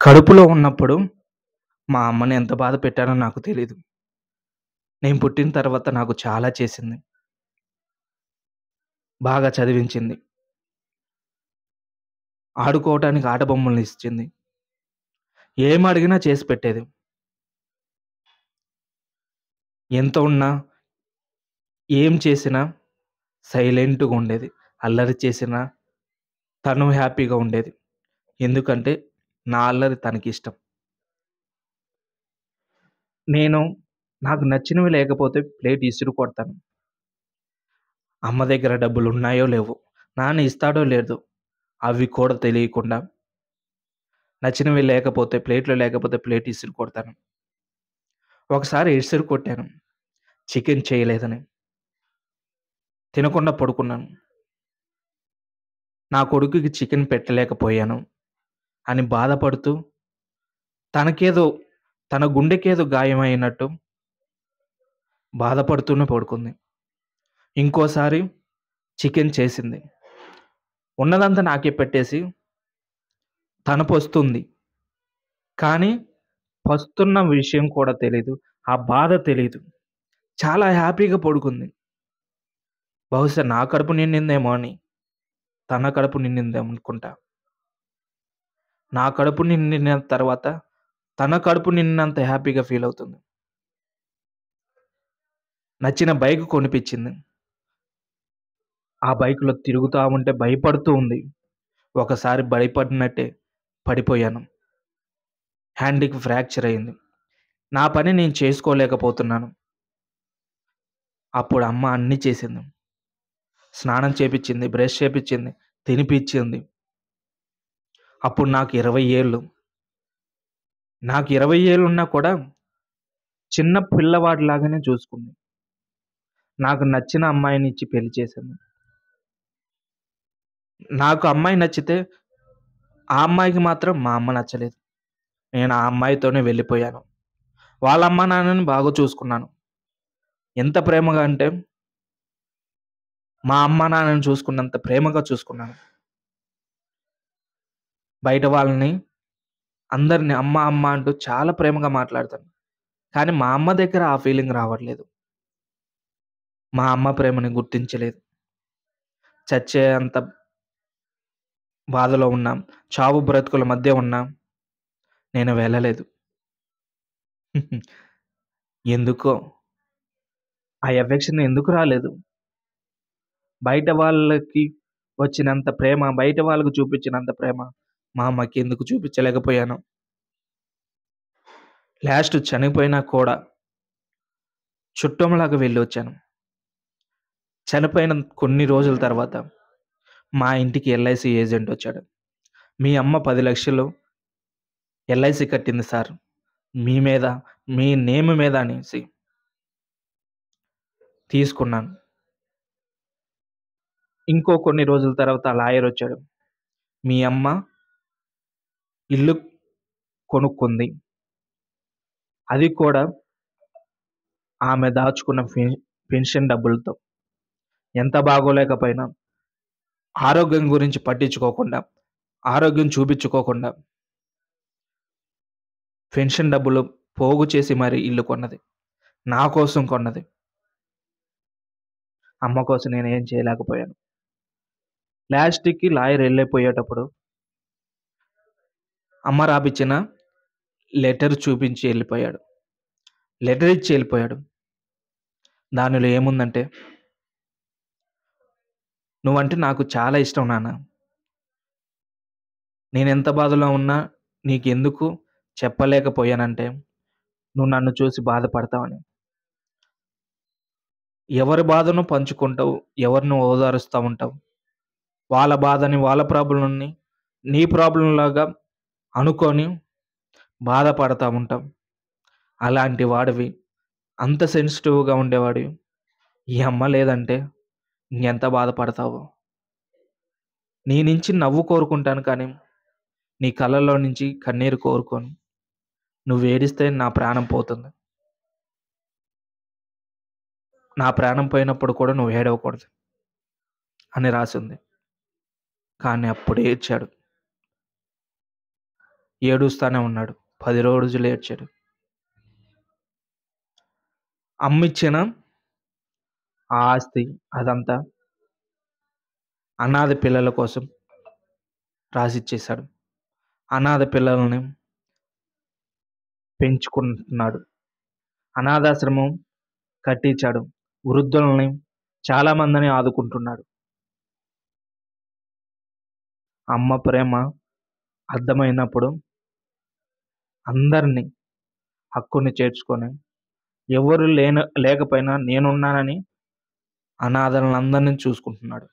కడుపులో ఉన్నప్పుడు మా అమ్మని ఎంత బాధ పెట్టానో నాకు తెలీదు. నేను పుట్టిన తర్వాత నాకు చాలా చేసింది. బాగా చదివించింది. ఆడుకోవటానికి ఆట బొమ్మల్ని ఇచ్చింది. ఏమడిగినా చేసి పెట్టేది. ఎంత ఉన్నా, ఏం చేసినా సైలెంట్‌గా ఉండేది. అల్లరి చేసినా తను హ్యాపీగా ఉండేది. ఎందుకంటే నా అల్లరి తనకిష్టం. నేను నాకు నచ్చినవి లేకపోతే ప్లేట్ ఇసిరి కొడతాను. అమ్మ దగ్గర డబ్బులున్నాయో లేవో, నాన్న ఇస్తాడో లేదో అవి కూడా తెలియకుండా నచ్చినవి లేకపోతే ప్లేట్‌లో లేకపోతే ప్లేట్ ఇసిరి కొడతాను. ఒకసారి ఇసిరి కొట్టాను. చికెన్ చేయలేదని. తినకుండా పడుకున్నాను. నా కొడుకుకి చికెన్ పెట్టలేకపోయాను అని బాధపడుతూ తనకేదో తన గుండెకేదో గాయమైనట్టు బాధపడుతూనే పడుకుంది. ఇంకోసారి చికెన్ చేసింది. ఉన్నదంతా నాకే పెట్టేసి తను పస్తుంది. కానీ పస్తున్న విషయం కూడా తెలీదు. ఆ బాధ తెలీదు. చాలా హ్యాపీగా పడుకుంది. బహుశా నా కడుపు నిండిందేమో అని తన కడుపు నిండిందేమో అనుకుంటా. నా కడుపు నిండిన తర్వాత తన కడుపు నిండినంత హ్యాపీగా ఫీల్ అవుతుంది. నచ్చిన బైక్ కొనిపించింది. ఆ బైక్‌లో తిరుగుతా ఉంటే భయపడుతూ ఉంది. ఒకసారి భయపడినట్టే పడిపోయాను. హ్యాండ్‌కి ఫ్రాక్చర్ అయింది. నా పని నేను చేసుకోలేకపోతున్నాను. అప్పుడు అమ్మ అన్నీ చేసింది. స్నానం చేపిచ్చింది, బ్రష్ చేపిచ్చింది, తినిపిచ్చింది. అప్పుడు నాకు 20 ఏళ్ళు. నాకు 20 ఏళ్లున్నా కూడా చిన్న పిల్లవాడిలాగానే చూసుకుంది. నాకు నచ్చిన అమ్మాయినిచ్చి పెళ్లి చేసింది. నాకు అమ్మాయి నచ్చితే, ఆ అమ్మాయికి మాత్రం మా అమ్మ నచ్చలేదు. నేను ఆ అమ్మాయితోనే వెళ్ళిపోయాను. వాళ్ళ అమ్మా నాన్నని బాగా చూసుకున్నాను. ఎంత ప్రేమగా అంటే, మా అమ్మా నాన్నని చూసుకున్నంత ప్రేమగా చూసుకున్నాను. బయట వాళ్ళని అందరిని అమ్మ, అమ్మ అంటూ చాలా ప్రేమగా మాట్లాడతాను. కానీ మా అమ్మ దగ్గర ఆ ఫీలింగ్ రావట్లేదు. మా అమ్మ ప్రేమని గుర్తించలేదు. చచ్చేంత బాధలో ఉన్నాం. చావు బ్రతుకుల మధ్య ఉన్నాం. నేను వెళ్ళలేదు. ఎందుకో ఆ ఎఫెక్షన్ ఎందుకు రాలేదు? బయట వాళ్ళకి వచ్చినంత ప్రేమ, బయట వాళ్ళకి చూపించినంత ప్రేమ మా అమ్మకి ఎందుకు చూపించలేకపోయాను? లాస్ట్ చనిపోయినా కూడా చుట్టంలాగా వెళ్ళొచ్చాను. చనిపోయిన కొన్ని రోజుల తర్వాత మా ఇంటికి ఎల్ఐసి ఏజెంట్ వచ్చాడు. "మీ అమ్మ 10,00,000 ఎల్ఐసి కట్టింది సార్. మీ మీద, మీ నేమ్ మీద" అనేసి తీసుకున్నాను. ఇంకో కొన్ని రోజుల తర్వాత లాయర్ వచ్చాడు. "మీ అమ్మ ఇల్లు కొనుక్కుంది. అది కూడా ఆమె దాచుకున్న పెన్షన్ డబ్బులతో. ఎంత బాగోలేకపోయినా ఆరోగ్యం గురించి పట్టించుకోకుండా, ఆరోగ్యం చూపించుకోకుండా పెన్షన్ డబ్బులు పోగు చేసి మరి ఇల్లు కొన్నది. నా కోసం కొన్నది. అమ్మ కోసం నేనేం చేయలేకపోయాను." లాస్ట్‌కి లాయర్ ఎళ్ళిపోయేటప్పుడు అమ్మ రాపిచ్చిన లెటర్ చూపించి ఎళ్ళిపోయాడు. లెటర్ ఇచ్చి ఎళ్ళిపోయాడు. దానిలో ఏముందంటే, "నువ్వంటే నాకు చాలా ఇష్టం నాన్న. నేనెంత బాధలో ఉన్నా నీకెందుకు చెప్పలేకపోయానంటే, నువ్వు నన్ను చూసి బాధపడతావని. ఎవరి బాధను పంచుకుంటావు, ఎవరిని ఓదారుస్తా ఉంటావు. వాళ్ళ బాధని, వాళ్ళ ప్రాబ్లమ్‌ని నీ ప్రాబ్లమ్‌లాగా అనుకోని బాధపడతా ఉంటావు. అలాంటి వాడివి, అంత సెన్సిటివ్‌గా ఉండేవాడివి. ఈ అమ్మ లేదంటే ఇంకెంత బాధపడతావో. నీ నుంచి నవ్వు కోరుకుంటాను కానీ, నీ కళ్ళల్లో నుంచి కన్నీరు కోరుకోను. నువ్వేడిస్తే నా ప్రాణం పోతుంది. నా ప్రాణం పోయినప్పుడు కూడా నువ్వు ఏడవకూడదు" అని రాసుంది. కానీ అప్పుడు ఏడ్చాడు. ఏడుస్తానే ఉన్నాడు. 10 రోజులు ఏడ్చాడు. అమ్మిచ్చిన ఆ ఆస్తి అదంతా అనాథ పిల్లల కోసం రాసిచ్చేసాడు. అనాథ పిల్లలని పెంచుకుంటున్నాడు. అనాథాశ్రమం కట్టించాడు. వృద్ధులని చాలా మందిని ఆదుకుంటున్నాడు. అమ్మ ప్రేమ అర్థమైనప్పుడు అందరిని హక్కుని చేర్చుకొని ఎవరు లేకపోయినా నేనున్నానని అనాథలందరిని చూసుకుంటున్నాడు.